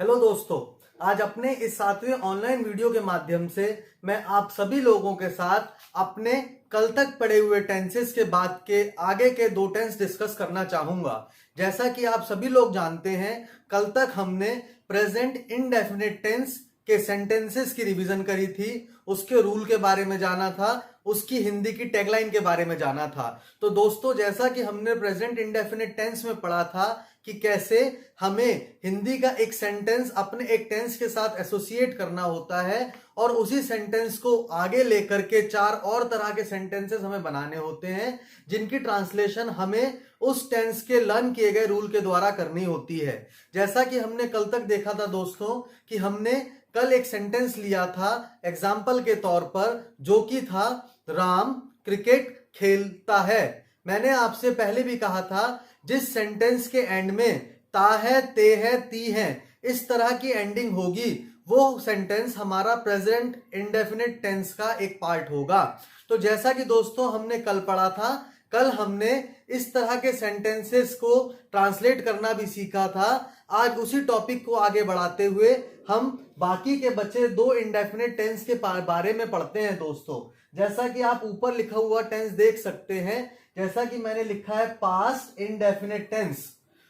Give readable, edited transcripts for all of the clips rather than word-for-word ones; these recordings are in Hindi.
हेलो दोस्तों, आज अपने इस 7वें ऑनलाइन वीडियो के माध्यम से मैं आप सभी लोगों के साथ अपने कल तक पढ़े हुए टेंसेस के बाद के आगे के दो टेंस डिस्कस करना चाहूंगा। जैसा कि आप सभी लोग जानते हैं, कल तक हमने प्रेजेंट इंडेफिनिट टेंस के सेंटेंसेस की रिवीजन करी थी, उसके रूल के बारे में जाना था, उसकी हिंदी की टैगलाइन के बारे में जाना था। तो दोस्तों, जैसा कि हमने प्रेजेंट इंडेफिनिट टेंस में पढ़ा था कि कैसे हमें हिंदी का एक सेंटेंस अपने एक टेंस के साथ एसोसिएट करना होता है और उसी सेंटेंस को आगे लेकर के चार और तरह के सेंटेंसेस हमें बनाने होते हैं, जिनकी ट्रांसलेशन हमें उस टेंस के लर्न किए गए रूल के द्वारा करनी होती है। जैसा कि हमने कल तक देखा था दोस्तों कि हमने कल एक सेंटेंस लिया था एग्जाम्पल के तौर पर, जो कि था राम क्रिकेट खेलता है। मैंने आपसे पहले भी कहा था, जिस सेंटेंस के एंड में ता है, ते है, ती है, इस तरह की एंडिंग होगी, वो सेंटेंस हमारा प्रेजेंट इंडेफिनिट टेंस का एक पार्ट होगा। तो जैसा कि दोस्तों हमने कल पढ़ा था, कल हमने इस तरह के सेंटेंसेस को ट्रांसलेट करना भी सीखा था। आज उसी टॉपिक को आगे बढ़ाते हुए हम बाकी के बचे दो इंडेफिनिट टेंस के बारे में पढ़ते हैं दोस्तों। जैसा कि आप ऊपर लिखा हुआ टेंस देख सकते हैं, जैसा कि मैंने लिखा है पास्ट इंडेफिनिट टेंस,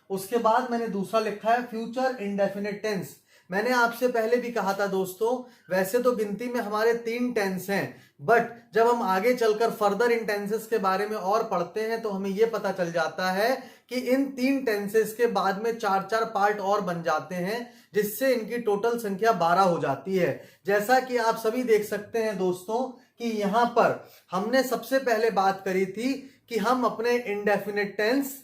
उसके बाद मैंने दूसरा लिखा है फ्यूचर इंडेफिनिट टेंस। मैंने आपसे पहले भी कहा था दोस्तों, वैसे तो गिनती में हमारे 3 टेंस हैं, बट जब हम आगे चलकर फर्दर इन टेंसेस के बारे में और पढ़ते हैं तो हमें यह पता चल जाता है कि इन 3 टेंसेस के बाद में 4-4 पार्ट और बन जाते हैं, जिससे इनकी टोटल संख्या 12 हो जाती है। जैसा कि आप सभी देख सकते हैं दोस्तों कि यहां पर हमने सबसे पहले बात करी थी कि हम अपने indefinite tense,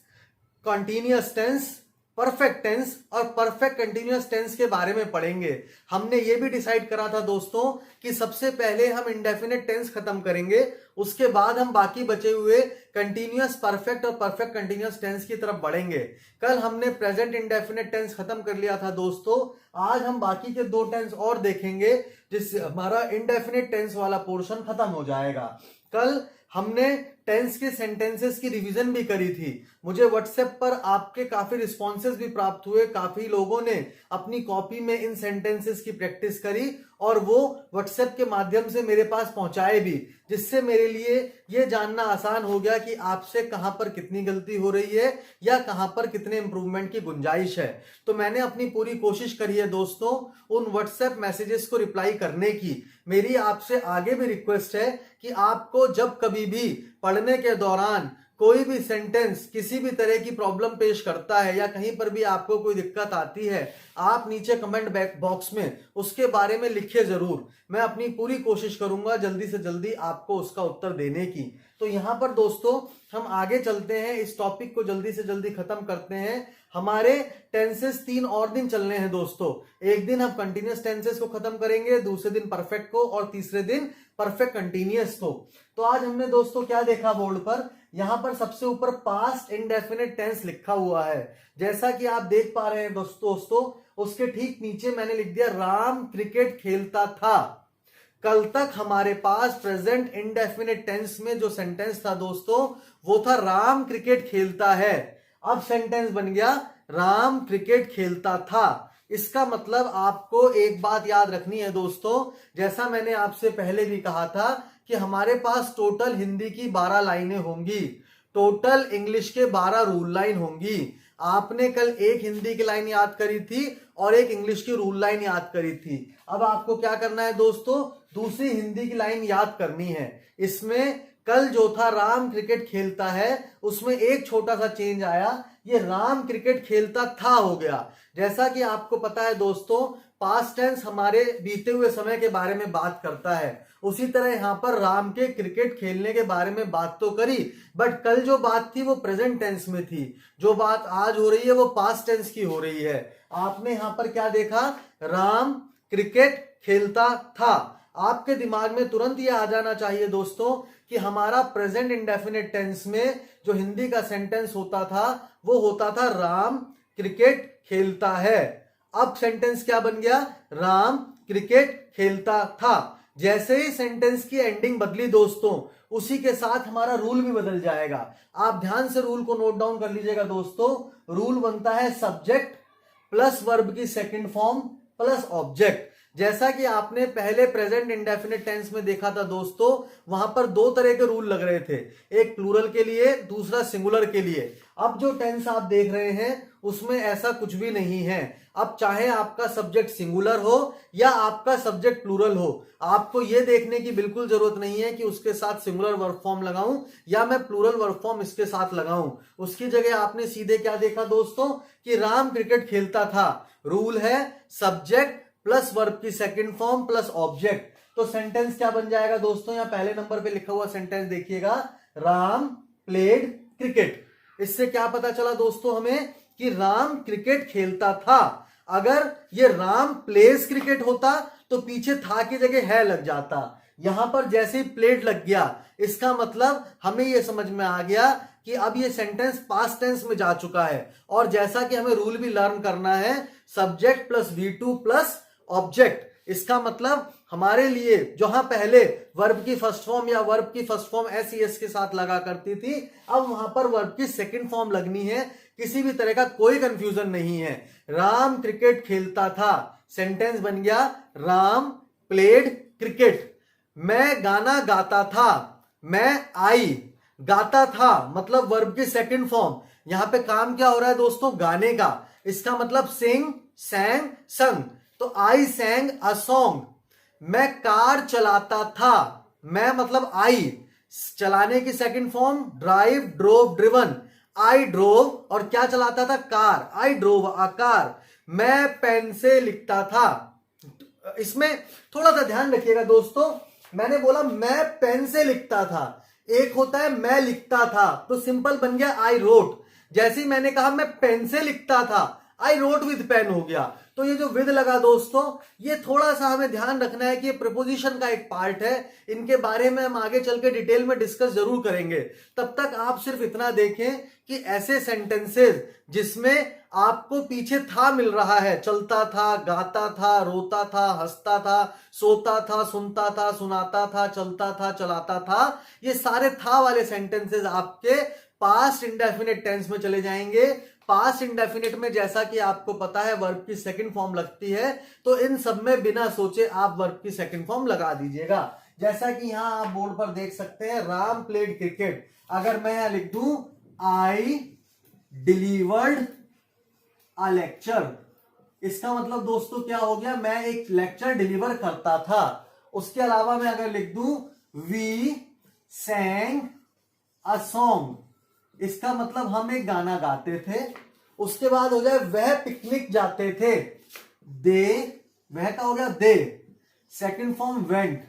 continuous tense, perfect tense और परफेक्ट कंटिन्यूअस टेंस के बारे में पढ़ेंगे। हमने ये भी डिसाइड करा था दोस्तों कि सबसे पहले हम इंडेफिनिट टेंस खत्म करेंगे, उसके बाद हम बाकी बचे हुए कंटिन्यूअस परफेक्ट और परफेक्ट कंटिन्यूअस टेंस की तरफ बढ़ेंगे। कल हमने प्रेजेंट इंडेफिनिट टेंस खत्म कर लिया था दोस्तों। आज हम बाकी के 2 टेंस और देखेंगे, जिससे हमारा इंडेफिनिट टेंस वाला पोर्शन खत्म हो जाएगा। कल हमने टेंस के सेंटेंसेस की रिवीजन भी करी थी। मुझे व्हाट्सएप पर आपके काफी रिस्पॉन्सेस भी प्राप्त हुए, काफी लोगों ने अपनी कॉपी में इन सेंटेंसेस की प्रैक्टिस करी और वो व्हाट्सएप के माध्यम से मेरे पास पहुंचाए भी, जिससे मेरे लिए ये जानना आसान हो गया कि आपसे कहां पर कितनी गलती हो रही है या कहां पर कितने इंप्रूवमेंट की गुंजाइश है। तो मैंने अपनी पूरी कोशिश करी है दोस्तों उन व्हाट्सएप मैसेजेस को रिप्लाई करने की। मेरी आपसे आगे भी रिक्वेस्ट है कि आपको जब कभी भी पढ़ने के दौरान कोई भी सेंटेंस किसी भी तरह की प्रॉब्लम पेश करता है या कहीं पर भी आपको कोई दिक्कत आती है, आप नीचे कमेंट बॉक्स में उसके बारे में लिखिए जरूर। मैं अपनी पूरी कोशिश करूंगा जल्दी से जल्दी आपको उसका उत्तर देने की। तो यहां पर दोस्तों हम आगे चलते हैं, इस टॉपिक को जल्दी से जल्दी खत्म करते हैं। हमारे टेंसेस 3 और दिन चलने हैं दोस्तों। एक दिन हम कंटिन्यूअस टेंसेस को खत्म करेंगे, दूसरे दिन परफेक्ट को और तीसरे दिन परफेक्ट कंटिन्यूअस को। तो आज हमने दोस्तों क्या देखा बोर्ड पर, यहां पर सबसे ऊपर पास्ट इंडेफिनिट टेंस लिखा हुआ है। जैसा कि आप देख पा रहे हैं दोस्तों, उसके ठीक नीचे मैंने लिख दिया राम क्रिकेट खेलता था। कल तक हमारे पास प्रेजेंट इंडेफिनिट टेंस में जो सेंटेंस था दोस्तों, वो था राम क्रिकेट खेलता है। अब सेंटेंस बन गया राम क्रिकेट खेलता था। इसका मतलब आपको एक बात याद रखनी है दोस्तों, जैसा मैंने आपसे पहले भी कहा था कि हमारे पास टोटल हिंदी की 12 लाइनें होंगी, टोटल इंग्लिश के 12 रूल लाइन होंगी। आपने कल एक हिंदी की लाइन याद करी थी और एक इंग्लिश की रूल लाइन याद करी थी। अब आपको क्या करना है दोस्तों, दूसरी हिंदी की लाइन याद करनी है। इसमें कल जो था राम क्रिकेट खेलता है, उसमें एक छोटा सा चेंज आया, ये राम क्रिकेट खेलता था हो गया। जैसा कि आपको पता है दोस्तों, पास्ट टेंस हमारे बीते हुए समय के बारे में बात करता है, उसी तरह यहां पर राम के क्रिकेट खेलने के बारे में बात तो करी, बट कल जो बात थी वो प्रेजेंट टेंस में थी, जो बात आज हो रही है वो पास्ट टेंस की हो रही है। आपने यहां पर क्या देखा, राम क्रिकेट खेलता था। आपके दिमाग में तुरंत ये आ जाना चाहिए दोस्तों कि हमारा प्रेजेंट इंडेफिनिट टेंस में जो हिंदी का सेंटेंस होता था वो होता था राम क्रिकेट खेलता है। अब सेंटेंस क्या बन गया, राम क्रिकेट खेलता था। जैसे ही सेंटेंस की एंडिंग बदली दोस्तों, उसी के साथ हमारा रूल भी बदल जाएगा। आप ध्यान से रूल को नोट डाउन कर लीजिएगा दोस्तों। रूल बनता है सब्जेक्ट प्लस वर्ब की सेकंड फॉर्म प्लस ऑब्जेक्ट। जैसा कि आपने पहले प्रेजेंट इंडेफिनिट टेंस में देखा था दोस्तों, वहां पर दो तरह के रूल लग रहे थे, एक प्लूरल के लिए, दूसरा सिंगुलर के लिए। अब जो टेंस आप देख रहे हैं उसमें ऐसा कुछ भी नहीं है। अब चाहे आपका सब्जेक्ट सिंगुलर हो या आपका सब्जेक्ट प्लूरल हो, आपको यह देखने की बिल्कुल जरूरत नहीं है कि उसके साथ सिंगुलर वर्ब फॉर्म लगाऊं या मैं प्लूरल वर्ब फॉर्म इसके साथ लगाऊं। उसकी जगह आपने सीधे क्या देखा दोस्तों कि राम क्रिकेट खेलता था। रूल है सब्जेक्ट प्लस वर्ब की सेकंड फॉर्म प्लस ऑब्जेक्ट। तो सेंटेंस क्या बन जाएगा दोस्तों, यहां पहले नंबर पे लिखा हुआ सेंटेंस देखिएगा, राम प्लेड क्रिकेट। इससे क्या पता चला दोस्तों हमें कि राम क्रिकेट खेलता था। अगर ये राम प्लेज क्रिकेट होता तो पीछे था की जगह है लग जाता। यहां पर जैसे ही प्लेड लग गया, इसका मतलब हमें यह समझ में आ गया कि अब ये सेंटेंस पास्ट टेंस में जा चुका है। और जैसा कि हमें रूल भी लर्न करना है, subject plus V2 plus object, इसका मतलब हमारे लिए जहां पहले वर्ब की फर्स्ट फॉर्म या वर्ब की फर्स्ट फॉर्म SES के साथ लगा करती थी, अब वहां पर वर्ब की सेकंड फॉर्म लगनी है। किसी भी तरह का कोई कंफ्यूजन नहीं है। राम क्रिकेट खेलता था, सेंटेंस बन गया राम प्लेड क्रिकेट। मैं गाना गाता था, मैं आई, गाता था मतलब वर्ब की सेकंड फॉर्म। यहां पे काम क्या हो रहा है दोस्तों, गाने का। इसका मतलब सिंग, सैंग, संग। तो आई सैंग अ सॉन्ग। मैं कार चलाता था, मैं मतलब आई, चलाने की second form drive, drove, driven. I drove और क्या चलाता था, car, I drove a car. मैं पेन से लिखता था। इसमें थोड़ा सा ध्यान रखिएगा दोस्तों, मैंने बोला मैं पेन से लिखता था, एक होता है मैं लिखता था, तो सिंपल बन गया आई रोट। जैसे ही मैंने कहा मैं पेन से लिखता था, आई रोट विद पेन हो गया। तो ये जो विद लगा दोस्तों, ये थोड़ा सा हमें ध्यान रखना है कि ये प्रीपोजिशन का एक पार्ट है। इनके बारे में हम आगे चल के डिटेल में डिस्कस जरूर करेंगे। तब तक आप सिर्फ इतना देखें कि ऐसे सेंटेंसेस जिसमें आपको पीछे था मिल रहा है, चलता था, गाता था, रोता था, हंसता था, सोता था, सुनता था, सुनाता था, चलता था, चलाता था, ये सारे था वाले सेंटेंसेस आपके पास्ट इंडेफिनिट टेंस में चले जाएंगे। पास्ट इंडेफिनिट में जैसा कि आपको पता है वर्ब की सेकंड फॉर्म लगती है, तो इन सब में बिना सोचे आप वर्ब की सेकंड फॉर्म लगा दीजिएगा। जैसा कि यहां आप बोर्ड पर देख सकते हैं, राम प्लेड क्रिकेट। अगर मैं यहां लिख दूं आई डिलीवर्ड अ लेक्चर, इसका मतलब दोस्तों क्या हो गया, मैं एक लेक्चर डिलीवर करता था। उसके अलावा मैं अगर लिख दूं वी सैंग अ सॉन्ग, इसका मतलब हम एक गाना गाते थे। उसके बाद हो जाए वह पिकनिक जाते थे, दे, वह का हो गया they, second form went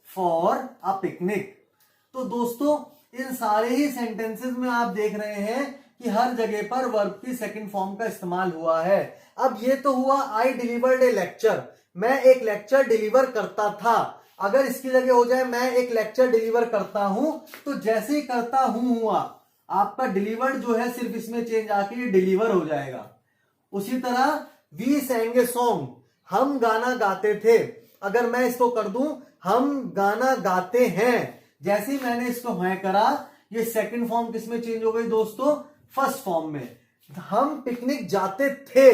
for a picnic. तो दोस्तों इन सारे ही सेंटेंसेस में आप देख रहे हैं कि हर जगह पर वर्ब की सेकंड फॉर्म का इस्तेमाल हुआ है। अब ये तो हुआ आई डिलीवर्ड ए लेक्चर, मैं एक लेक्चर डिलीवर करता था। अगर इसकी जगह हो जाए मैं एक लेक्चर डिलीवर करता हूं, तो जैसे ही करता हूं हुआ, आपका डिलीवर्ड जो है सिर्फ इसमें चेंज आके ये डिलीवर हो जाएगा। उसी तरह वी सैंग ए सॉन्ग, हम गाना गाते थे। अगर मैं इसको कर दूं हम गाना गाते हैं, जैसे ही मैंने इसको है करा, ये सेकंड फॉर्म किसमें चेंज हो गई दोस्तों, फर्स्ट फॉर्म में। हम पिकनिक जाते थे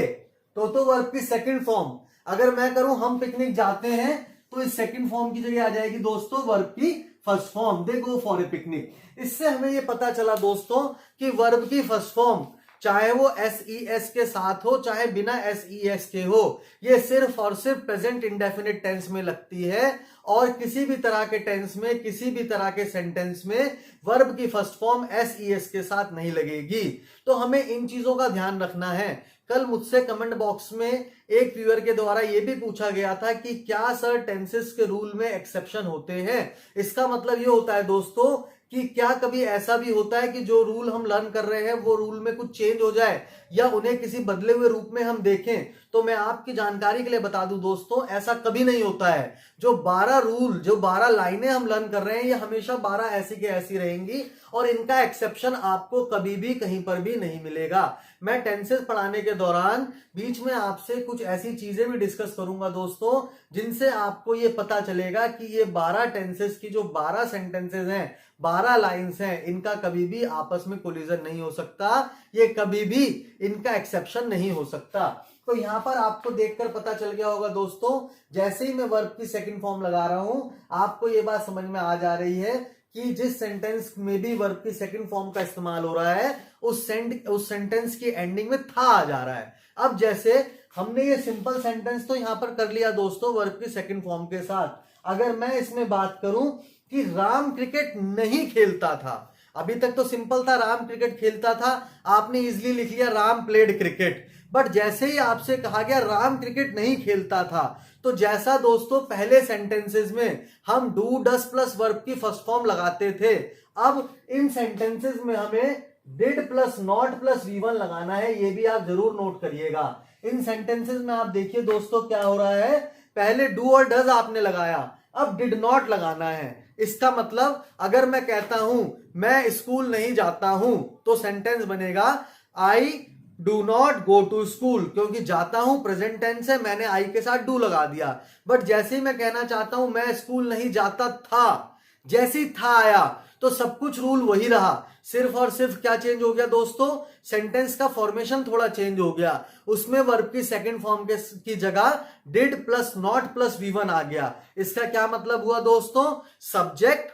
तो वर्ब की सेकंड फॉर्म। अगर मैं करूं हम पिकनिक जाते हैं, तो इस सेकंड फॉर्म की जगह आ जाएगी दोस्तों वर्ब की first form, they go for a picnic. इससे हमें यह पता चला दोस्तों कि वर्ब की फर्स्ट फॉर्म चाहे वो SES के साथ हो चाहे बिना SES के हो, ये सिर्फ और सिर्फ प्रेजेंट इंडेफिनिट टेंस में लगती है। और किसी भी तरह के टेंस में, किसी भी तरह के सेंटेंस में वर्ब की फर्स्ट फॉर्म SES के साथ नहीं लगेगी। तो हमें इन चीजों का ध्यान रखना है। कल मुझसे कमेंट बॉक्स में एक व्यूअर के द्वारा यह भी पूछा गया था कि क्या सर टेंसेस के रूल में एक्सेप्शन होते हैं। इसका मतलब यह होता है दोस्तों कि क्या कभी ऐसा भी होता है कि जो रूल हम लर्न कर रहे हैं वो रूल में कुछ चेंज हो जाए या उन्हें किसी बदले हुए रूप में हम देखें। तो मैं आपकी जानकारी के लिए बता दूं दोस्तों, ऐसा कभी नहीं होता है। जो 12 रूल, जो 12 लाइनें हम लर्न कर रहे हैं, ये हमेशा 12 ऐसी के ऐसी रहेंगी और इनका एक्सेप्शन आपको कभी भी कहीं पर भी नहीं मिलेगा। मैं टेंसेस पढ़ाने के दौरान बीच में आपसे कुछ ऐसी चीजें भी डिस्कस करूंगा दोस्तों, जिनसे आपको ये पता चलेगा कि ये 12 टेंसेस की जो 12 सेंटेंसेस हैं, 12 लाइंस हैं, इनका कभी भी आपस में कोलिजन नहीं हो सकता, ये कभी भी इनका एक्सेप्शन नहीं हो सकता। तो यहां पर आपको देखकर पता चल गया होगा दोस्तों, जैसे ही मैं वर्ब की सेकंड फॉर्म लगा रहा हूं आपको ये बात समझ में आ जा रही है कि जिस सेंटेंस में भी वर्ब की सेकंड फॉर्म का इस्तेमाल हो रहा है उस सेंटेंस की एंडिंग में था आ जा रहा है। अब जैसे हमने ये सिंपल सेंटेंस तो यहां पर कर लिया दोस्तों वर्ब की सेकंड फॉर्म के साथ। अगर मैं इसमें बात करूं कि राम क्रिकेट नहीं खेलता था, अभी तक तो सिंपल था राम क्रिकेट खेलता था, आपने इजीली लिख लिया राम प्लेड क्रिकेट। बट जैसे ही आपसे कहा गया राम क्रिकेट नहीं खेलता था, तो जैसा दोस्तों पहले सेंटेंसेस में हम डू डस प्लस वर्ब की फर्स्ट फॉर्म लगाते थे, अब इन सेंटेंसेस में हमें did plus not plus V1 लगाना है। ये भी आप जरूर नोट करिएगा। इन सेंटेंसेस में आप देखिए दोस्तों क्या हो रहा है, पहले डू और डज आपने लगाया, अब डिड नॉट लगाना है। इसका मतलब अगर मैं कहता हूं मैं स्कूल नहीं जाता हूं तो सेंटेंस बनेगा I do not go to school, क्योंकि जाता हूं प्रेजेंट टेंस है, मैंने आई के साथ डू लगा दिया। बट जैसे ही मैं कहना चाहता हूं मैं स्कूल नहीं जाता था, जैसे ही था आया तो सब कुछ रूल वही रहा, सिर्फ और सिर्फ क्या चेंज हो गया दोस्तों, सेंटेंस का फॉर्मेशन थोड़ा चेंज हो गया। उसमें वर्ब की सेकंड फॉर्म की जगह did plus not plus V one आ गया। इसका क्या मतलब हुआ दोस्तों, subject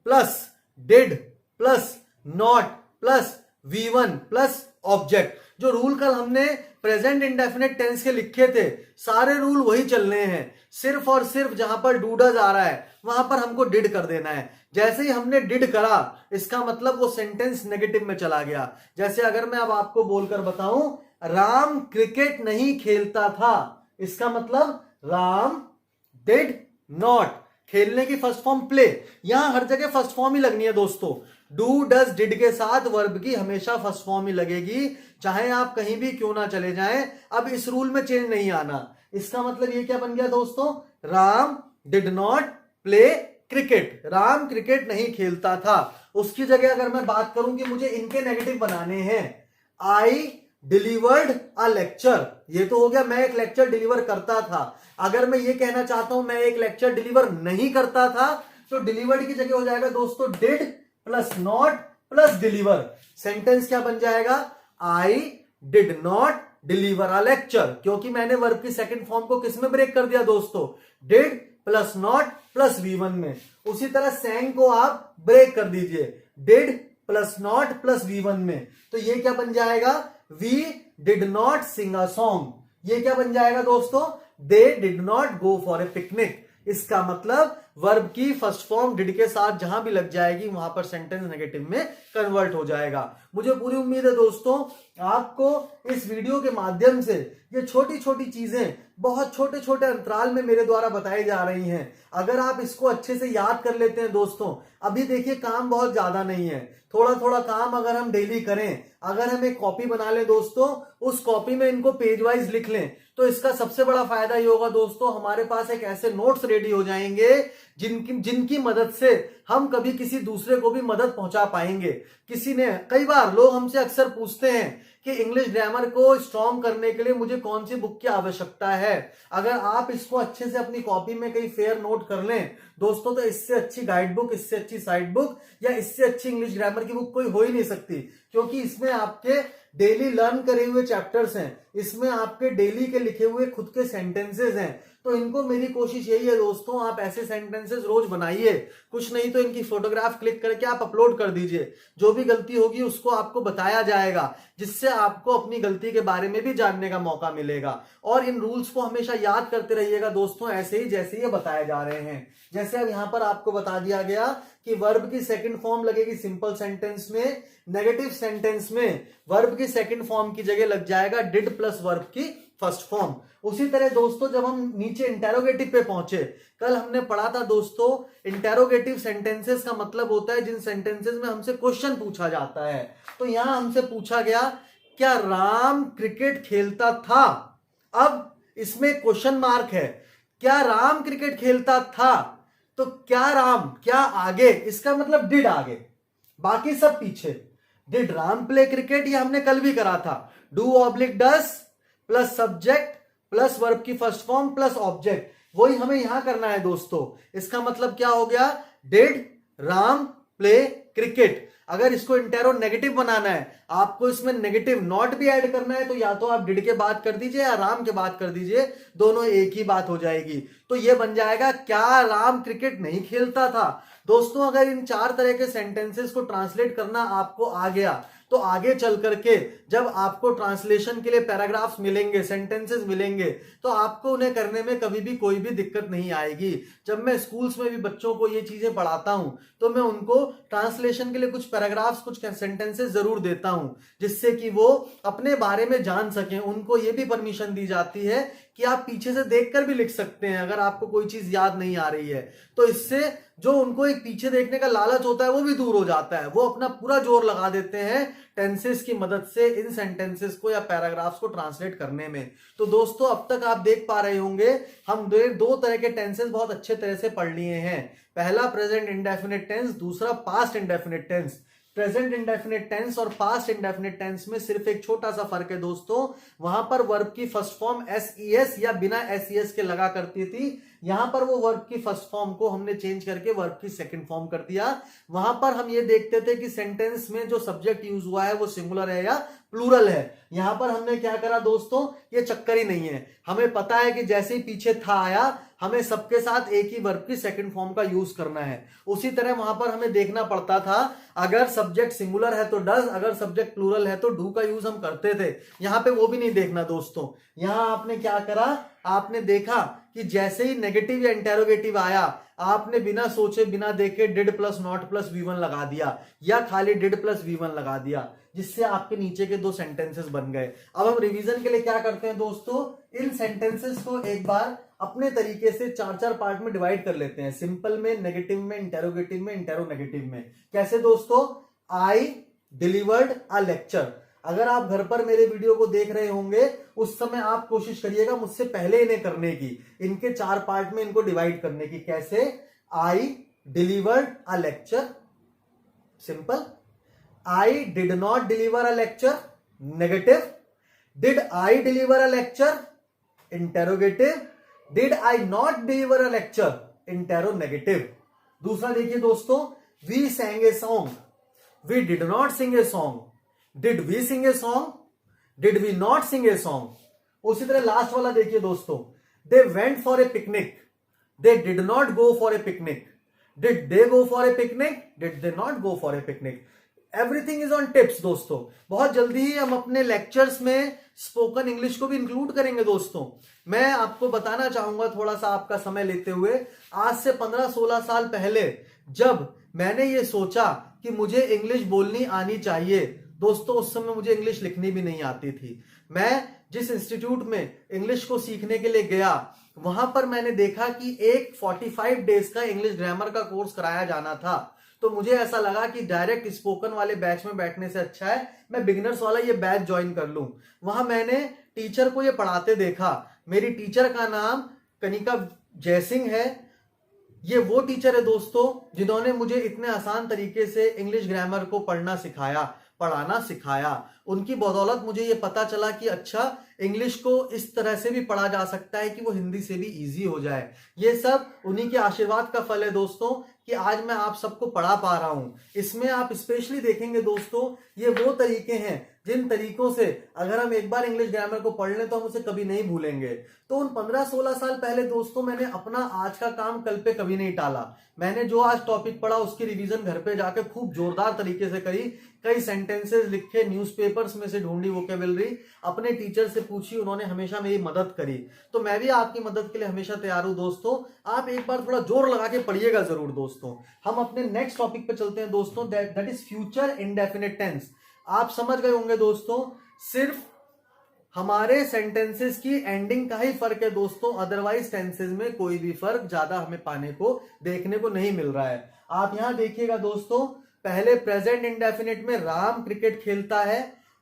plus did plus not plus V one plus object. जो रूल कल हमने प्रेजेंट इंडेफिनिट टेंस के लिखे थे सारे रूल वही चलने हैं, सिर्फ और सिर्फ जहां पर डू डज आ रहा है वहां पर हमको डिड कर देना है। जैसे ही हमने डिड करा इसका मतलब वो सेंटेंस नेगेटिव में चला गया। जैसे अगर मैं अब आपको बोलकर बताऊं राम क्रिकेट नहीं खेलता था, इसका मतलब राम डिड नॉट, खेलने की फर्स्ट फॉर्म प्ले, यहां हर जगह फर्स्ट फॉर्म ही लगनी है दोस्तों। डू डज डिड के साथ वर्ब की हमेशा फर्स्ट फॉर्म ही लगेगी, चाहे आप कहीं भी क्यों ना चले जाएं। अब इस रूल में चेंज नहीं आना। इसका मतलब ये क्या बन गया दोस्तों, Ram did not play cricket, Ram cricket नहीं खेलता था। उसकी जगह अगर मैं बात करूं कि मुझे इनके नेगेटिव बनाने हैं, आई डिलीवर्ड अ लेक्चर, ये तो हो गया मैं एक लेक्चर डिलीवर करता था। अगर मैं ये कहना चाहता हूं मैं एक लेक्चर डिलीवर नहीं करता था, तो डिलीवर्ड की जगह हो जाएगा दोस्तों did plus not plus deliver. Sentence क्या बन जाएगा, आई did not deliver a lecture, क्योंकि मैंने वर्ब की सेकंड फॉर्म को किस में ब्रेक कर दिया दोस्तों, डिड प्लस नॉट प्लस वी1 में। उसी तरह सैंग को आप ब्रेक कर दीजिए, डिड प्लस नॉट प्लस वी1 में, तो ये क्या बन जाएगा, we did not sing a song. ये क्या बन जाएगा दोस्तों, they did not go for a picnic. इसका मतलब वर्ब की फर्स्ट फॉर्म डिड के साथ जहां भी लग जाएगी वहां पर सेंटेंस नेगेटिव में कन्वर्ट हो जाएगा। मुझे पूरी उम्मीद है दोस्तों आपको इस वीडियो के माध्यम से ये छोटी छोटी चीजें बहुत छोटे छोटे अंतराल में मेरे द्वारा बताई जा रही हैं। अगर आप इसको अच्छे से याद कर लेते हैं दोस्तों, अभी देखिए काम बहुत ज्यादा नहीं है, थोड़ा थोड़ा काम अगर हम डेली करें, अगर हम एक कॉपी बना लें दोस्तों, उस कॉपी में इनको पेज वाइज लिख लें, तो इसका सबसे बड़ा फायदा ये होगा दोस्तों हमारे पास एक ऐसे नोट्स रेडी हो जाएंगे जिनकी मदद से हम कभी किसी दूसरे को भी मदद पहुंचा पाएंगे। कई बार लोग हमसे अक्सर पूछते हैं कि इंग्लिश ग्रामर को स्ट्रॉन्ग करने के लिए मुझे कौन सी बुक की आवश्यकता है। अगर आप इसको अच्छे से अपनी कॉपी में कहीं फेयर नोट कर लें दोस्तों, तो इससे अच्छी गाइड बुक, इससे अच्छी साइड बुक या इससे अच्छी इंग्लिश ग्रामर की बुक कोई हो ही नहीं सकती, क्योंकि इसमें आपके डेली लर्न करे हुए चैप्टर्स हैं, इसमें आपके डेली के लिखे हुए खुद के सेंटेंसेस हैं। तो इनको मेरी कोशिश यही है दोस्तों, आप ऐसे सेंटेंसेस रोज बनाइए, कुछ नहीं तो इनकी फोटोग्राफ क्लिक करके आप अपलोड कर दीजिए, जो भी गलती होगी उसको आपको बताया जाएगा, जिससे आपको अपनी गलती के बारे में भी जानने का मौका मिलेगा। और इन रूल्स को हमेशा याद करते रहिएगा दोस्तों, ऐसे ही जैसे ये बताए जा रहे हैं। जैसे अब यहां पर आपको बता दिया गया कि वर्ब की सेकंड फॉर्म लगेगी सिंपल सेंटेंस में, नेगेटिव सेंटेंस में वर्ब की सेकंड फॉर्म की जगह लग जाएगा डिड प्लस वर्ब की फर्स्ट फॉर्म। उसी तरह दोस्तों जब हम नीचे इंटेरोगेटिव पे पहुंचे, कल हमने पढ़ा था दोस्तों इंटेरोगेटिव सेंटेंसेस का मतलब होता है जिन सेंटेंसेस में हमसे क्वेश्चन पूछा जाता है। तो यहां हमसे पूछा गया क्या राम क्रिकेट खेलता था, अब इसमें क्वेश्चन मार्क है, क्या राम क्रिकेट खेलता था, तो क्या राम, क्या आगे, इसका मतलब डिड आगे, बाकी सब पीछे। डिड राम प्ले क्रिकेट, ये हमने कल भी करा था, do oblique does plus subject plus verb की फर्स्ट फॉर्म प्लस ऑब्जेक्ट, वही हमें यहां करना है दोस्तों। इसका मतलब क्या हो गया, डिड राम प्ले क्रिकेट। अगर इसको इंटेरो नेगेटिव बनाना है, आपको इसमें नेगेटिव नॉट भी ऐड करना है, तो या तो आप डिड के बाद कर दीजिए या राम के बाद कर दीजिए, दोनों एक ही बात हो जाएगी। तो ये बन जाएगा, क्या राम क्रिकेट नहीं खेलता था। दोस्तों अगर इन 4 तरह के सेंटेंसेस को ट्रांसलेट करना आपको आ गया, तो आगे चल करके जब आपको ट्रांसलेशन के लिए पैराग्राफ्स मिलेंगे, सेंटेंसेस मिलेंगे, तो आपको उन्हें करने में कभी भी कोई भी दिक्कत नहीं आएगी। जब मैं स्कूल्स में भी बच्चों को ये चीजें पढ़ाता हूं, तो मैं उनको ट्रांसलेशन के लिए कुछ पैराग्राफ्स, कुछ सेंटेंसेस जरूर देता हूं, जिससे कि वो अपने बारे में जान सकें। उनको ये भी परमिशन दी जाती है कि आप पीछे से देखकर भी लिख सकते हैं अगर आपको कोई चीज याद नहीं आ रही है। तो इससे जो उनको एक पीछे देखने का लालच होता है वो भी दूर हो जाता है। वो अपना पूरा जोर लगा देते हैं टेंसेस की मदद से इन सेंटेंसेस को या पैराग्राफ्स को ट्रांसलेट करने में। तो दोस्तों अब तक आप देख पा रहे होंगे हम दो तरह के टेंसेस बहुत अच्छे तरह से पढ़ लिए हैं। पहला प्रेजेंट इंडेफिनिट टेंस, दूसरा past indefinite tense. Present indefinite tense और पास्ट इंडेफिनिट टेंस में सिर्फ एक छोटा सा फर्क है दोस्तों। वहां पर वर्ब की फर्स्ट फॉर्म एस या बिना एस के लगा करती थी, यहां पर वो वर्ब की फर्स्ट फॉर्म को हमने चेंज करके वर्ब की सेकंड फॉर्म कर दिया। वहां पर हम ये देखते थे कि सेंटेंस में जो सब्जेक्ट यूज हुआ है वो सिंगुलर है या प्लूरल है। यहां पर हमने क्या करा दोस्तों, ये चक्कर ही नहीं है। हमें पता है कि जैसे ही पीछे था आया, हमें सबके साथ एक ही वर्ब की सेकंड फॉर्म का यूज करना है। उसी तरह वहां पर हमें देखना पड़ता था, अगर सब्जेक्ट सिंगुलर है तो डज, अगर सब्जेक्ट प्लूरल है तो डू का यूज हम करते थे। यहां पे वो भी नहीं देखना दोस्तों। यहां आपने क्या करा, आपने देखा कि जैसे ही नेगेटिव या इंटेरोगेटिव आया, आपने बिना सोचे बिना देखे did plus not plus V1 लगा दिया या खाली डिड प्लस वी1 लगा दिया, जिससे आपके नीचे के 2 सेंटेंसेस बन गए। अब हम रिवीजन के लिए क्या करते हैं दोस्तों, इन सेंटेंसेस को एक बार अपने तरीके से 4 पार्ट में डिवाइड कर लेते हैं। सिंपल में, नेगेटिव में, इंटेरोगेटिव में, इंटेरोनेगेटिव में। कैसे दोस्तों, आई डिलीवर्ड अ लेक्चर। अगर आप घर पर मेरे वीडियो को देख रहे होंगे, उस समय आप कोशिश करिएगा मुझसे पहले इन्हें करने की, इनके 4 पार्ट में इनको डिवाइड करने की। कैसे, I delivered a lecture, simple. I did not deliver a lecture, negative. Did I deliver a lecture, interrogative. Did I not deliver a lecture, interronegative. दूसरा देखिए दोस्तों, we sang a song, we did not sing a song, did we sing a song, did we not sing a song। उसी तरह लास्ट वाला देखिए दोस्तों, they went for a picnic, they did not go for a picnic, did they go for a picnic, did they not go for a picnic. Everything is on tips दोस्तों। बहुत जल्दी ही हम अपने लेक्चर्स में स्पोकन इंग्लिश को भी इंक्लूड करेंगे दोस्तों। मैं आपको बताना चाहूंगा थोड़ा सा आपका समय लेते हुए, आज से 15-16 साल पहले जब मैंने ये सोचा कि मुझे इंग्लिश बोलनी आनी चाहिए दोस्तों, उस समय मुझे इंग्लिश लिखनी भी नहीं आती थी। मैं जिस इंस्टीट्यूट में इंग्लिश को सीखने के लिए गया, वहां पर मैंने देखा कि एक 45 डेज का इंग्लिश ग्रामर का कोर्स कराया जाना था। तो मुझे ऐसा लगा कि डायरेक्ट स्पोकन वाले बैच में बैठने से अच्छा है मैं बिगिनर्स वाला ये बैच ज्वाइन कर लूं। वहां मैंने टीचर को ये पढ़ाते देखा। मेरी टीचर का नाम कनिका जयसिंह है। ये वो टीचर है दोस्तों जिन्होंने मुझे इतने आसान तरीके से इंग्लिश ग्रामर को पढ़ना सिखाया, पढ़ाना सिखाया। उनकी बदौलत मुझे ये पता चला कि अच्छा, इंग्लिश को इस तरह से भी पढ़ा जा सकता है कि वो हिंदी से भी इजी हो जाए। ये सब उन्हीं के आशीर्वाद का फल है दोस्तों कि आज मैं आप सबको पढ़ा पा रहा हूं। इसमें आप स्पेशली देखेंगे दोस्तों, ये वो तरीके हैं जिन तरीकों से अगर हम एक बार इंग्लिश ग्रामर को पढ़ लें तो हम उसे कभी नहीं भूलेंगे। तो उन 15-16 साल पहले दोस्तों मैंने अपना आज का काम कल पे कभी नहीं टाला। मैंने जो आज टॉपिक पढ़ा उसकी रिवीजन घर पे जाकर खूब जोरदार तरीके से करी। कई सेंटेंसेस लिखे, न्यूज़पेपर्स में से ढूंढी वोकेबलरी, अपने टीचर से पूछी, उन्होंने हमेशा मेरी मदद करी। तो मैं भी आपकी मदद के लिए हमेशा तैयार हूं दोस्तों। आप एक बार थोड़ा जोर लगा के पढ़िएगा जरूर दोस्तों। हम अपने नेक्स्ट टॉपिक पे चलते हैं दोस्तों, that is future indefinite tense. आप समझ गए होंगे दोस्तों, सिर्फ हमारे सेंटेंसेस की एंडिंग का ही फर्क है दोस्तों, अदरवाइज टेंसेस में कोई भी फर्क ज्यादा हमें पाने को देखने को नहीं मिल रहा है। आप यहां देखिएगा दोस्तों, पहले प्रेजेंट इंडेफिनिट में राम क्रिकेट खेलता है,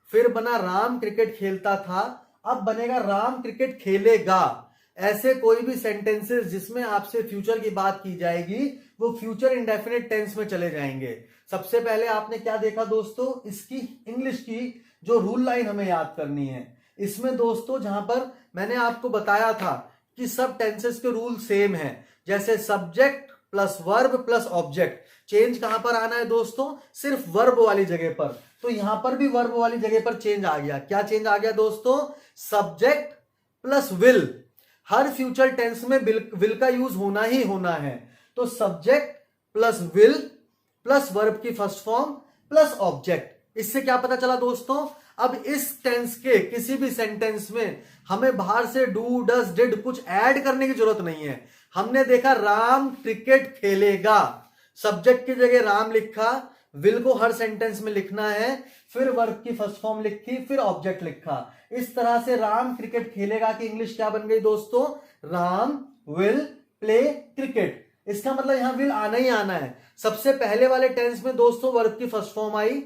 फिर बना राम क्रिकेट खेलता था, अब बनेगा राम क्रिकेट खेलेगा। ऐसे कोई भी सेंटेंसेस जिसमें आपसे फ्यूचर की बात की जाएगी वो फ्यूचर इंडेफिनिट टेंस में चले जाएंगे। सबसे पहले आपने क्या देखा दोस्तों, इसकी इंग्लिश की जो रूल लाइन हमें याद करनी है। इसमें दोस्तों जहां पर मैंने आपको बताया था कि सब टेंसेस के रूल सेम हैं, जैसे subject plus verb plus object. Change कहां पर आना है दोस्तों? सिर्फ वर्ब वाली जगह पर। तो यहां पर भी वर्ब वाली जगह पर चेंज आ गया। क्या चेंज आ गया दोस्तों? Subject plus will. हर फ्यूचर टेंस में विल का यूज होना ही होना है। तो subject plus will plus verb की फर्स्ट फॉर्म प्लस ऑब्जेक्ट। इससे क्या पता चला दोस्तों? अब इस टेंस के किसी भी सेंटेंस में हमें बाहर से डू डस डिड कुछ ऐड करने की जरूरत नहीं है। हमने देखा राम क्रिकेट खेलेगा, सब्जेक्ट की जगह राम लिखा, विल को हर सेंटेंस में लिखना है, फिर वर्ब की फर्स्ट फॉर्म लिखी, फिर ऑब्जेक्ट लिखा। इस तरह से राम क्रिकेट खेलेगा की इंग्लिश क्या बन गई दोस्तों? Ram will play cricket. इसका मतलब यहां विल आना ही आना है। सबसे पहले वाले टेंस में दोस्तों वर्ब की फर्स्ट फॉर्म आई,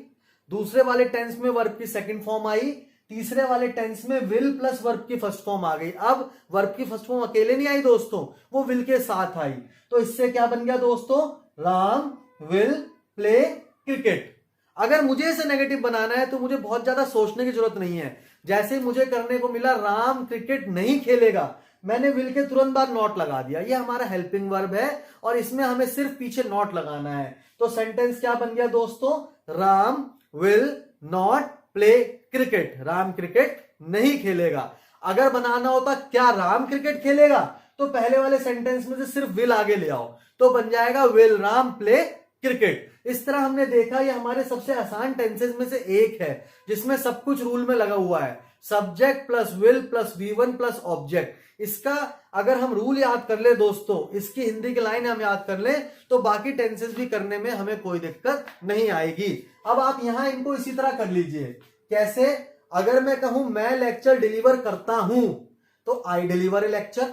दूसरे वाले टेंस में वर्ब की सेकंड फॉर्म आई, तीसरे वाले टेंस में विल प्लस वर्ब की फर्स्ट फॉर्म आ गई। अब वर्ब की फर्स्ट फॉर्म अकेले नहीं आई दोस्तों, वो विल के साथ आई। तो इससे क्या बन गया दोस्तों? Ram will play cricket. अगर मुझे इसे नेगेटिव बनाना है तो मुझे बहुत ज्यादा सोचने की जरूरत नहीं है। जैसे मुझे करने को मिला राम क्रिकेट नहीं खेलेगा, मैंने विल के तुरंत बाद नॉट लगा दिया। ये हमारा हेल्पिंग वर्ब है और इसमें हमें सिर्फ पीछे नॉट लगाना है। तो सेंटेंस क्या बन गया दोस्तों? Ram will not play cricket. Ram cricket नहीं खेलेगा। अगर बनाना होता क्या राम क्रिकेट खेलेगा, तो पहले वाले सेंटेंस में से सिर्फ विल आगे ले आओ, तो बन जाएगा विल राम प्ले क्रिकेट। इस तरह हमने देखा ये हमारे सबसे आसान टेंसेस में से एक है जिसमें सब कुछ रूल में लगा हुआ है। Subject plus will plus V1 plus object. इसका अगर हम रूल याद कर ले दोस्तों, इसकी हिंदी की लाइन हम याद कर ले, तो बाकी टेंसेस भी करने में हमें कोई दिक्कत नहीं आएगी। अब आप यहां इनको इसी तरह कर लीजिए। कैसे? अगर मैं कहूं मैं लेक्चर डिलीवर करता हूं, तो आई डिलीवर ए लेक्चर।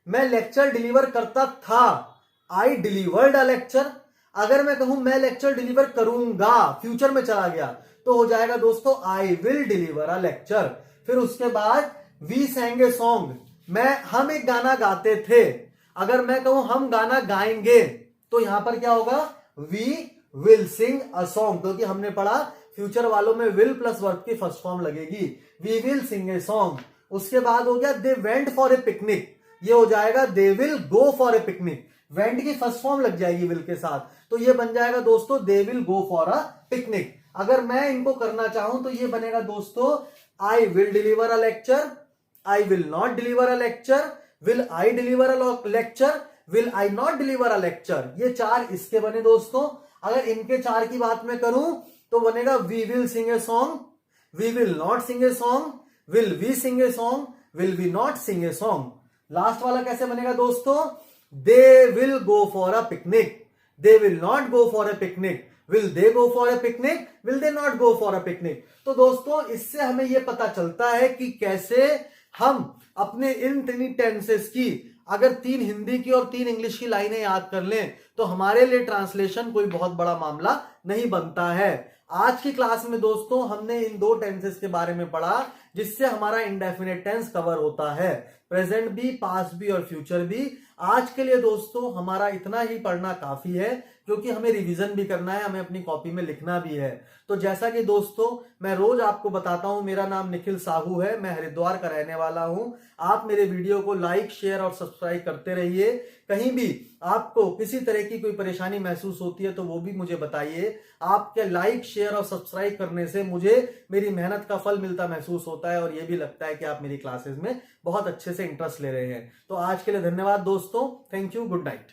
मैं लेक्चर डिलीवर करता था, आई डिलीवर्ड अ लेक्चर। अगर मैं कहूं मैं लेक्चर डिलीवर करूंगा, फ्यूचर में चला गया, तो हो जाएगा दोस्तों I will deliver a lecture. फिर उसके बाद वी सैंग ए सॉन्ग, हम एक गाना गाते थे। अगर मैं कहूं हम गाना गाएंगे, तो यहां पर क्या होगा? We will sing a song, क्योंकि हमने पढ़ा फ्यूचर वालों में विल प्लस वर्ब की फर्स्ट फॉर्म लगेगी। We will sing a song. उसके बाद हो गया they went for a picnic, ये हो जाएगा they will go for a picnic. Went की फर्स्ट फॉर्म लग जाएगी विल के साथ, तो ये बन जाएगा दोस्तों they will go for a picnic. अगर मैं इनको करना चाहूं तो ये बनेगा दोस्तों I will deliver a lecture, I will not deliver a lecture, will I deliver a lecture, will I not deliver a lecture. ये चार इसके बने दोस्तों। अगर इनके चार की बात मैं करूं तो बनेगा we will sing a song, we will not sing a song, will we sing a song, will we not sing a song. Last वाला कैसे बनेगा दोस्तों? They will go for a picnic, they will not go for a picnic, will they go for a picnic, will they not go for a picnic. तो दोस्तों इससे हमें यह पता चलता है कि कैसे हम अपने इन तीन टेंसेस की अगर 3 हिंदी की और 3 इंग्लिश की लाइनें याद कर लें तो हमारे लिए ट्रांसलेशन कोई बहुत बड़ा मामला नहीं बनता है। आज की क्लास में दोस्तों हमने इन 2 टेंसेस के बारे में पढ़ा जिससे हमारा इंडेफिनिट टेंस कवर होता है, प्रेजेंट भी, पास्ट भी और फ्यूचर भी। आज के लिए दोस्तों हमारा इतना ही पढ़ना काफी है, क्योंकि हमें रिवीजन भी करना है, हमें अपनी कॉपी में लिखना भी है। तो जैसा कि दोस्तों मैं रोज आपको बताता हूं, मेरा नाम निखिल साहू है, मैं हरिद्वार का रहने वाला हूं। आप मेरे वीडियो को लाइक, शेयर और सब्सक्राइब करते रहिए। कहीं भी आपको किसी तरह की कोई परेशानी महसूस होती है तो वो भी मुझे बताइए। आपके लाइक, शेयर और सब्सक्राइब करने से मुझे मेरी मेहनत का फल मिलता महसूस होता है और ये भी लगता है कि आप मेरी क्लासेस में बहुत अच्छे से इंटरेस्ट ले रहे हैं। तो आज के लिए धन्यवाद दोस्तों, थैंक यू, गुड नाइट।